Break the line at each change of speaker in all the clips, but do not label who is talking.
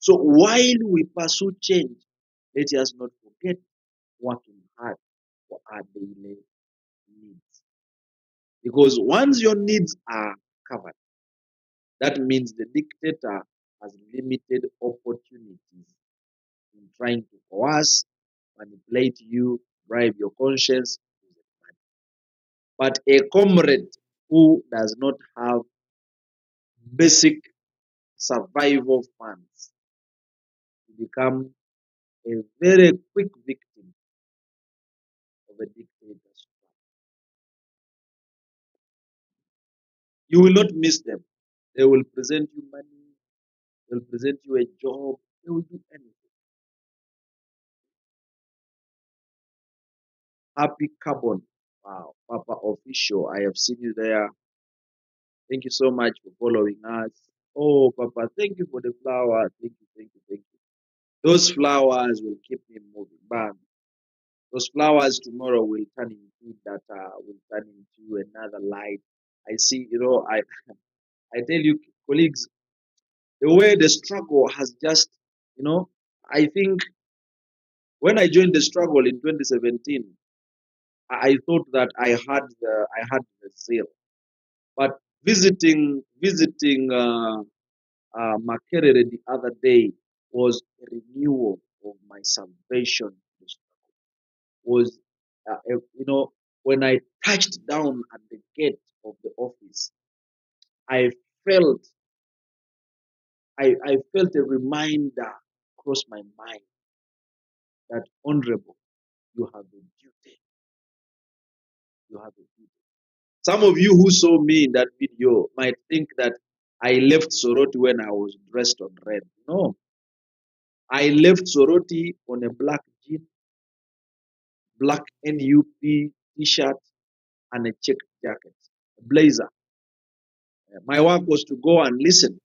So while we pursue change, let us not forget working hard for our daily needs. Because once your needs are covered, that means the dictator has limited opportunities in trying to coerce, manipulate you, bribe your conscience. But a comrade who does not have basic survival funds become a very quick victim of a dictator's trap. You will not miss them. They will present you money, they'll present you a job, they will do anything. Happy Carbon. Wow, Papa Official, I have seen you there. Thank you so much for following us. Oh, Papa, thank you for the flower. Thank you, thank you, thank you. Those flowers will keep me moving. Bam. Those flowers tomorrow will turn into data, will turn into another light. I see, I tell you, colleagues, the way the struggle has just, I think when I joined the struggle in 2017, I thought that I had the zeal. But visiting Makerere the other day was a renewal of my salvation. Was when I touched down at the gate of the office, I felt I felt a reminder cross my mind that honorable, you have a duty. You have a duty. Some of you who saw me in that video might think that I left Soroti when I was dressed on red. No, I left Soroti on a black jean, black NUP t-shirt, and a checked jacket, a blazer. My work was to go and listen,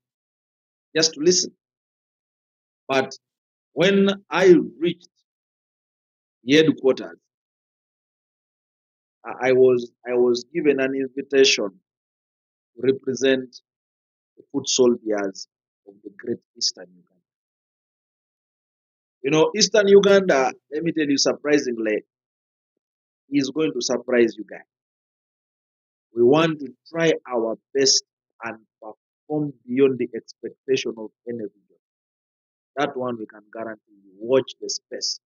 just to listen. But when I reached headquarters, I was given an invitation to represent the foot soldiers of the Great Eastern Uganda. Eastern Uganda, let me tell you surprisingly, is going to surprise you guys. We want to try our best and perform beyond the expectation of any region. That one we can guarantee you. Watch the space.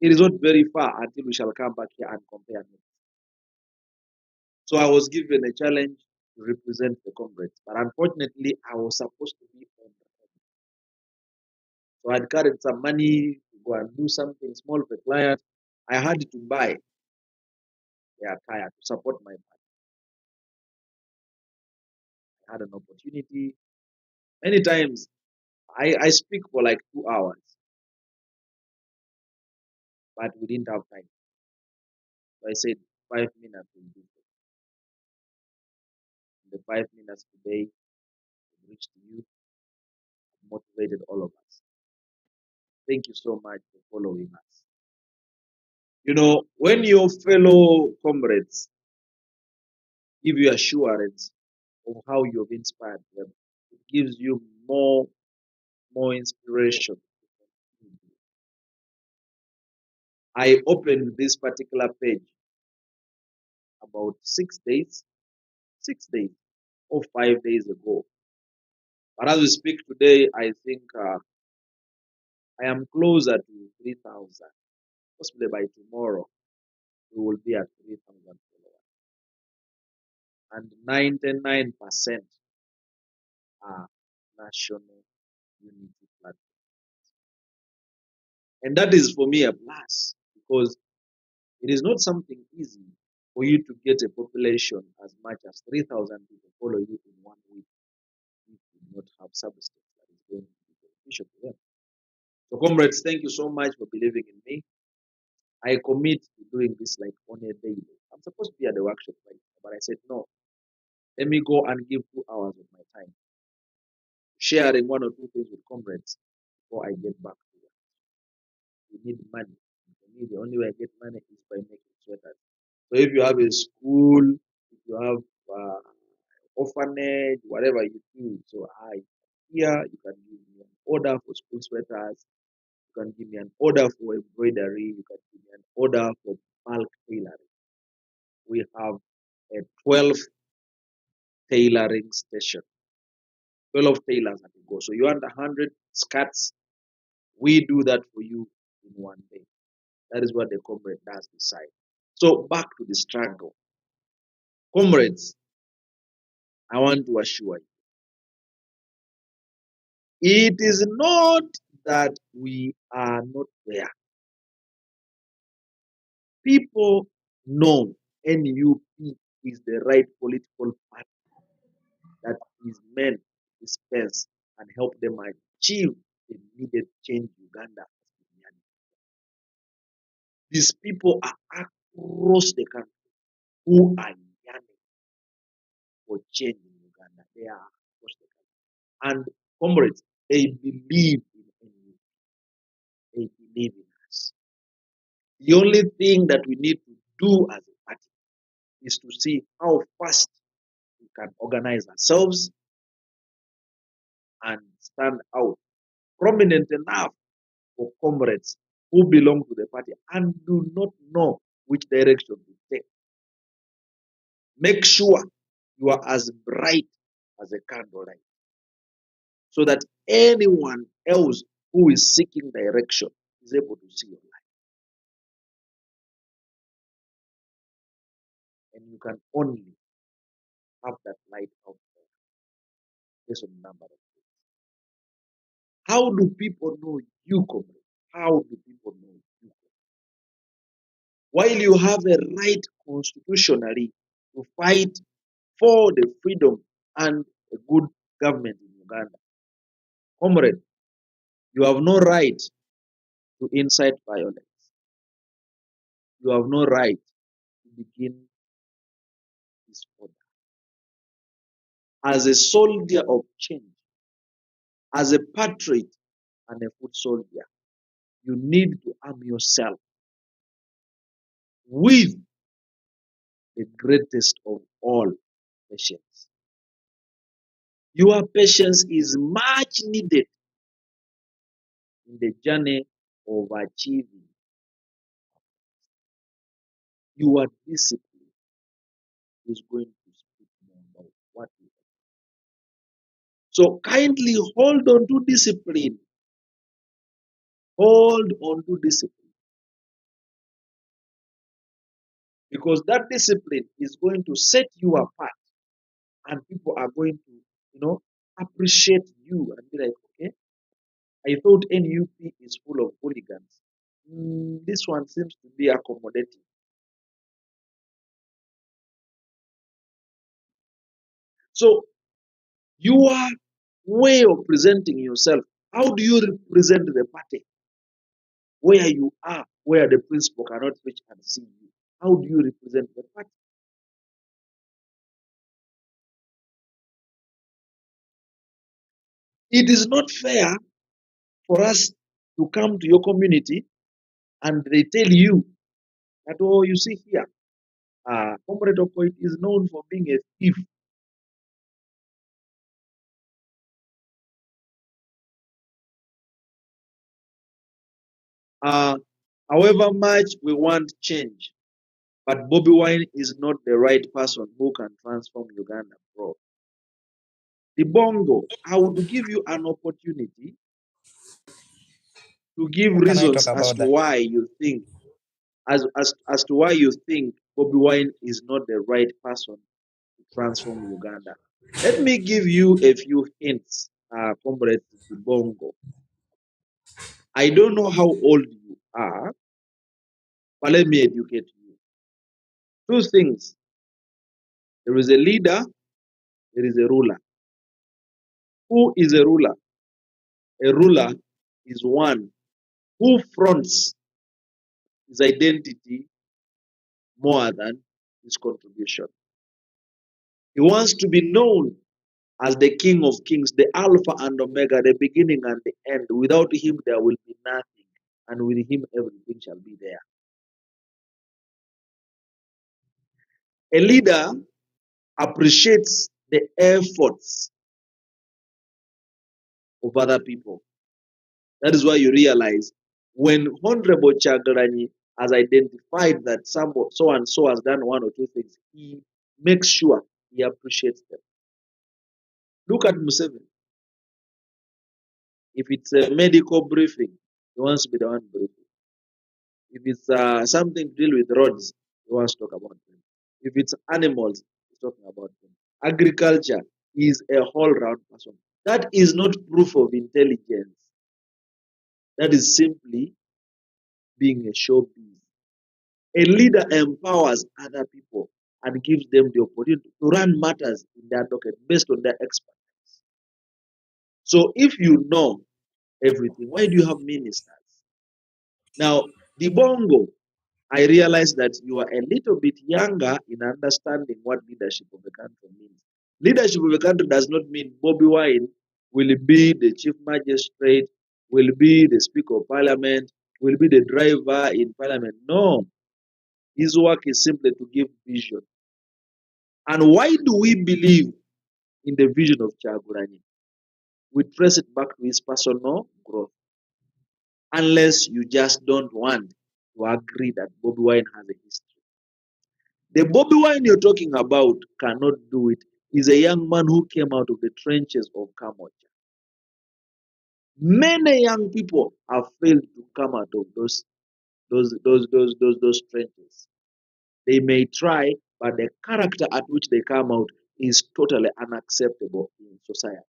It is not very far until we shall come back here and compare notes. So I was given a challenge to represent the comrades, but unfortunately I was supposed to be on the road. So I'd carried some money to go and do something small for the client. I had to buy their tire to support my bike. I had an opportunity. Many times I speak for like 2 hours, but we didn't have time. So I said 5 minutes will do. In the 5 minutes today, we reached you, motivated all of us. Thank you so much for following us. When your fellow comrades give you assurance of how you've inspired them, it gives you more inspiration. I opened this particular page about 6 days or 5 days ago. But as we speak today, I think I am closer to 3,000. Possibly by tomorrow, we will be at 3,000 followers. And 99% are national unity platforms. And that is for me a plus because it is not something easy for you to get a population as much as 3,000 people follow you in 1 week if you do not have substance that is going to be beneficial to them. So, comrades, thank you so much for believing in me. I commit to doing this like on a daily. I'm supposed to be at the workshop right now, but I said no. Let me go and give 2 hours of my time, sharing 1 or 2 things with comrades before I get back to work. We need money. For me, the only way I get money is by making sweaters. So if you have a school, if you have orphanage, whatever you do, so here you can give me order for school sweaters. You can give me an order for embroidery. You can give me an order for bulk tailoring. We have a 12 tailoring station. 12 tailors at a go. So you want 100 skirts, we do that for you in one day. That is what the comrade does decide. So back to the struggle. Comrades, I want to assure you, it is not that we are not there. People know NUP is the right political party that is meant to dispense and help them achieve the needed change Uganda has been yearning. These people are across the country who are yearning for change in Uganda. They are across the country. And comrades, they believe in NUP. They believe in us. The only thing that we need to do as a party is to see how fast we can organize ourselves and stand out prominent enough for comrades who belong to the party and do not know which direction to take. Make sure you are as bright as a candlelight so that anyone else who is seeking direction is able to see your light. And you can only have that light out there based on the number of things. How do people know you, comrade? How do people know you? While you have a right constitutionally to fight for the freedom and a good government in Uganda, comrade, you have no right to incite violence. You have no right to begin disorder. As a soldier of change, as a patriot and a foot soldier, you need to arm yourself with the greatest of all patience. Your patience is much needed in the journey of achieving. Your discipline is going to speak more about what you are. So kindly hold on to discipline. Hold on to discipline. Because that discipline is going to set you apart. And people are going to, appreciate you and be like, okay, I thought NUP is full of hooligans. This one seems to be accommodating. So your way of presenting yourself, how do you represent the party? Where you are, where the principal cannot reach and see you. How do you represent the party? It is not fair for us to come to your community and they tell you that, oh, you see here, Comrade Okoit is known for being a thief. However much we want change, but Bobiwine is not the right person who can transform Uganda, bro. The Bongo, I would give you an opportunity to give
What can I talk
reasons as
about
to
that?
why you think, as to why you think Bobiwine is not the right person to transform Uganda. Let me give you a few hints, Comrade Bongo. I don't know how old you are, but let me educate you. Two things. There is a leader, there is a ruler. Who is a ruler? A ruler is one who fronts his identity more than his contribution. He wants to be known as the King of Kings, the Alpha and Omega, the beginning and the end. Without him, there will be nothing. And with him, everything shall be there. A leader appreciates the efforts of other people. That is why you realize when Honorable Chagrani has identified that so and so has done one or two things, he makes sure he appreciates them. Look at Museveni. If it's a medical briefing, he wants to be the one briefing. If it's something to deal with roads, he wants to talk about them. If it's animals, he's talking about them. Agriculture is a whole round person. That is not proof of intelligence. That is simply being a showpiece. A leader empowers other people and gives them the opportunity to run matters in their docket based on their expertise. So if you know everything, why do you have ministers? Now, the Bongo, I realize that you are a little bit younger in understanding what leadership of a country means. Leadership of a country does not mean Bobby Wine will be the chief magistrate, will be the speaker of parliament, will be the driver in parliament. No, his work is simply to give vision. And why do we believe in the vision of Chagurani? We trace it back to his personal growth. Unless you just don't want to agree that Bobby Wine has a history. The Bobby Wine you're talking about cannot do it. He's a young man who came out of the trenches of Kamocha. Many young people have failed to come out of those trenches. They may try, but the character at which they come out is totally unacceptable in society.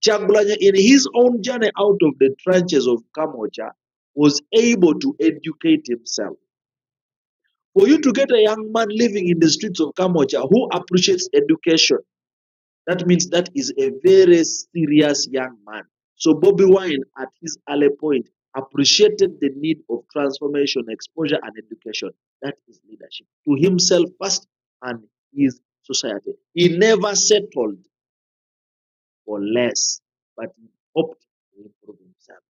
Chagulanyi, in his own journey out of the trenches of Kamocha, was able to educate himself. For you to get a young man living in the streets of Kamocha who appreciates education, that means that is a very serious young man. So Bobby Wine, at his early point, appreciated the need of transformation, exposure, and education. That is leadership. To himself first and his society. He never settled for less, but he hoped to improve himself.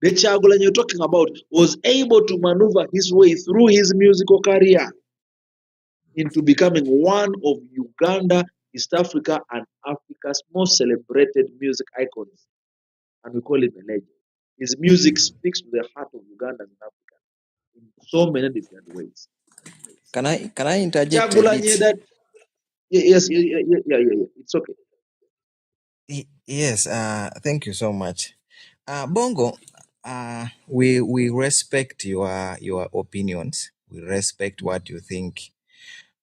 The Chagulanyi you're talking about was able to maneuver his way through his musical career into becoming one of Uganda, East Africa, and Africa's most celebrated music icons. And we call him a legend. His music speaks to the heart of Uganda and Africa in so many different ways.
Can I interject a
Chagulanyi,
bit?
that yes, yeah. It's okay.
Yes, thank you so much. Bongo, we respect your opinions. We respect what you think.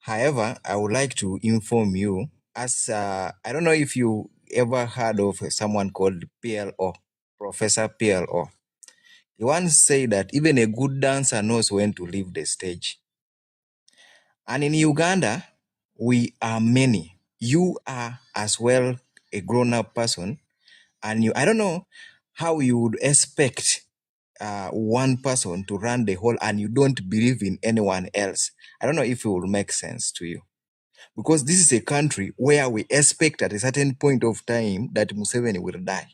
However, I would like to inform you, as I don't know if you ever heard of someone called PLO, Professor PLO. He once said that even a good dancer knows when to leave the stage. And in Uganda, we are many. You are as well a grown-up person, and I don't know how you would expect one person to run the whole, and you don't believe in anyone else. I don't know if it will make sense to you, because this is a country where we expect at a certain point of time that Museveni will die.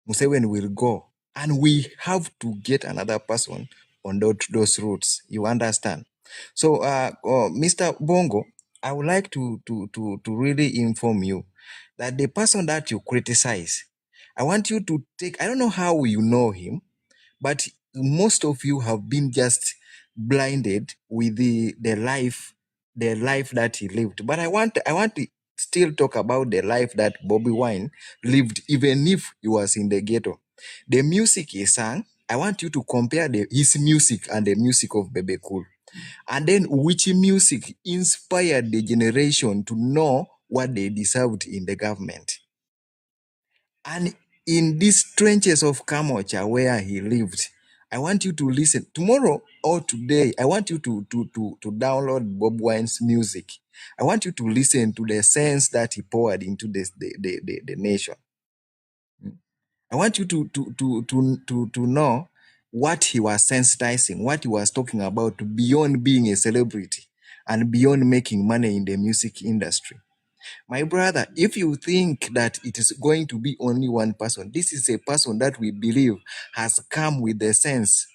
Museveni will go, and we have to get another person on those routes. You understand? So, Mr. Bongo, I would like to really inform you that the person that you criticize, I want you to take, I don't know how you know him, but most of you have been just blinded with the life that he lived. But I want to still talk about the life that Bobby Wine lived, even if he was in the ghetto. The music he sang, I want you to compare his music and the music of Bebe Cool. And then which music inspired the generation to know what they deserved in the government. And in these trenches of Kamocha where he lived, I want you to listen tomorrow or today. I want you to download Bob Wine's music. I want you to listen to the sense that he poured into the nation. I want you to know what he was sensitizing, what he was talking about beyond being a celebrity and beyond making money in the music industry. My brother, if you think that it is going to be only one person, this is a person that we believe has come with the sense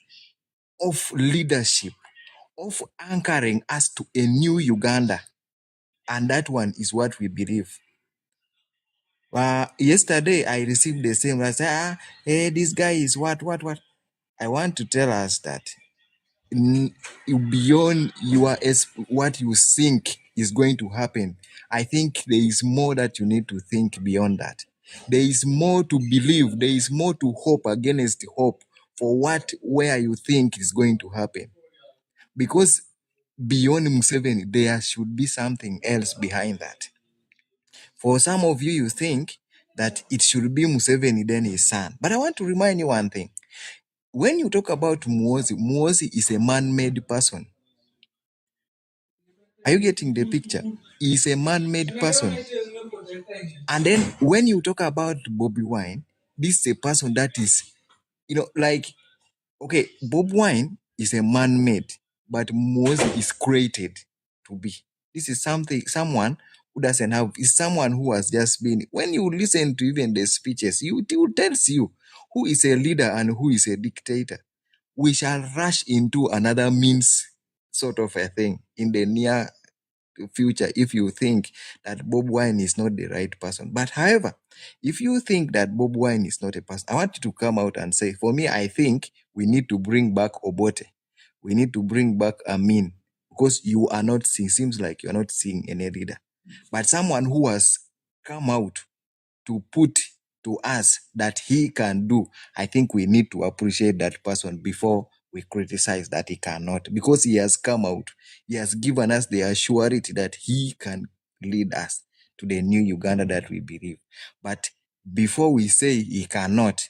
of leadership, of anchoring us to a new Uganda. And that one is what we believe. Yesterday I received the same. I said, hey, this guy is what. I want to tell us that beyond what you think is going to happen, I think there is more that you need to think beyond that. There is more to believe. There is more to hope against hope for where you think is going to happen. Because beyond Museveni, there should be something else behind that. For some of you, you think that it should be Museveni, then his son. But I want to remind you one thing. When you talk about Muozi is a man-made person. Are you getting the picture? He is a man-made person. And then when you talk about Bobby Wine, this is a person that is, like, okay, Bob Wine is a man-made, but Moses is created to be. This is someone who doesn't have, is someone who has just been, when you listen to even the speeches, it will tells you who is a leader and who is a dictator. We shall rush into another means sort of a thing in the near future if you think that Bob Wine is not the right person. But however, if you think that Bob Wine is not a person, I want you to come out and say, for me, I think we need to bring back Obote. We need to bring back Amin, because you are not seeing, seems like you're not seeing any leader. But someone who has come out to put to us that he can do, I think we need to appreciate that person before we criticize that he cannot, because he has come out. He has given us the assurity that he can lead us to the new Uganda that we believe. But before we say he cannot,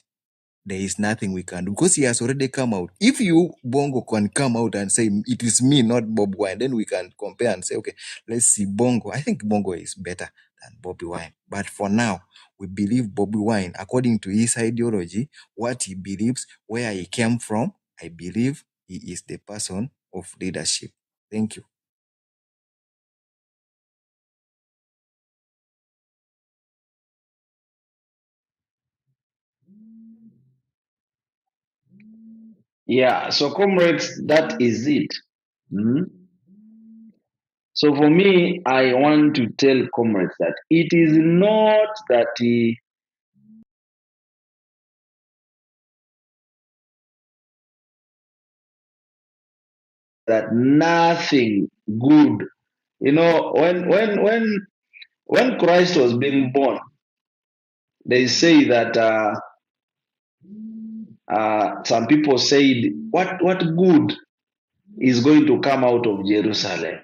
there is nothing we can do, because he has already come out. If you, Bongo, can come out and say, it is me, not Bob Wine, then we can compare and say, okay, let's see Bongo. I think Bongo is better than Bobby Wine. But for now, we believe Bobby Wine, according to his ideology, what he believes, where he came from, I believe he is the person of leadership. Thank you.
Yeah, so comrades, that is it. Mhm. So for me, I want to tell comrades that it is not that that nothing good. You know, when Christ was being born, they say that some people said, what good is going to come out of Jerusalem?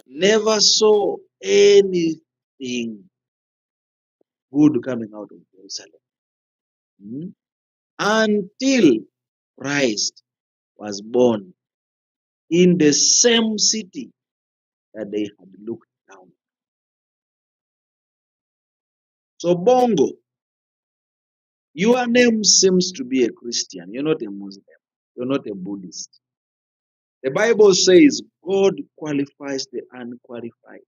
Never saw anything good coming out of Jerusalem. Hmm? Until Christ was born in the same city that they had looked down. So Bongo, your name seems to be a Christian. You're not a Muslim. You're not a Buddhist. The Bible says God qualifies the unqualified.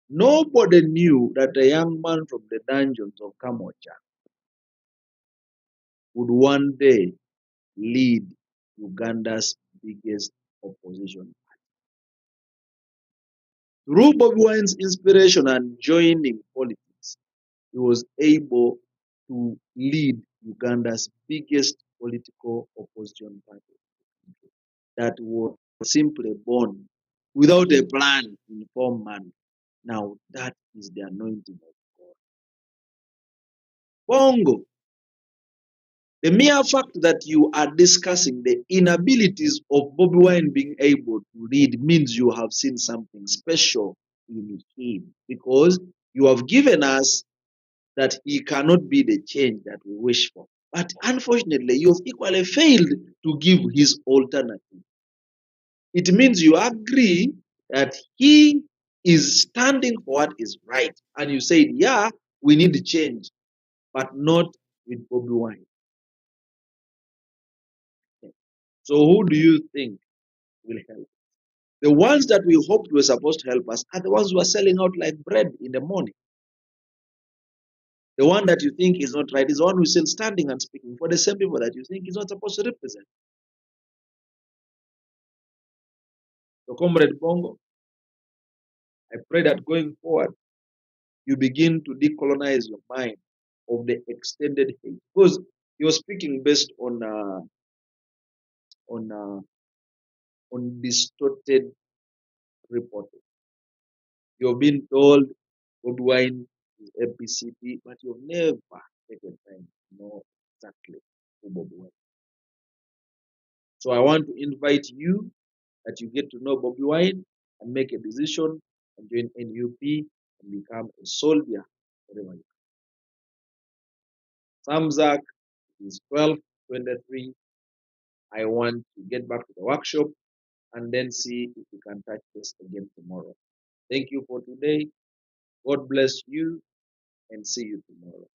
Nobody knew that a young man from the dungeons of Kamocha would one day lead Uganda's biggest opposition. Through Bobi Wine's inspiration and joining politics, he was able to lead Uganda's biggest political opposition party that was simply born without a plan in form man. Now that is the anointing of God. Bongo, the mere fact that you are discussing the inabilities of Bobi Wine being able to lead means you have seen something special in him, because you have given us that he cannot be the change that we wish for. But unfortunately, you have equally failed to give his alternative. It means you agree that he is standing for what is right. And you said, yeah, we need change, but not with Bobby Wine. So who do you think will help? The ones that we hoped were supposed to help us are the ones who are selling out like bread in the morning. The one that you think is not right is the one who is still standing and speaking for the same people that you think is not supposed to represent. So, Comrade Bongo, I pray that going forward, you begin to decolonize your mind of the extended hate. Because you're speaking based on distorted reporting. You've been told bobiwine is APCP, but you've never taken time to know exactly who bobiwine. So I want to invite you that you get to know bobiwine and make a decision and join NUP and become a soldier wherever you are. Samzak is 12:23. I want to get back to the workshop and then see if we can touch this again tomorrow. Thank you for today. God bless you and see you tomorrow.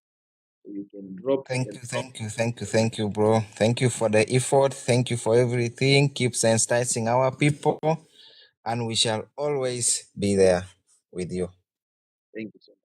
So you can drop.
Thank you, bro. Thank you for the effort. Thank you for everything. Keep sensitizing our people, and we shall always be there with you.
Thank you so much.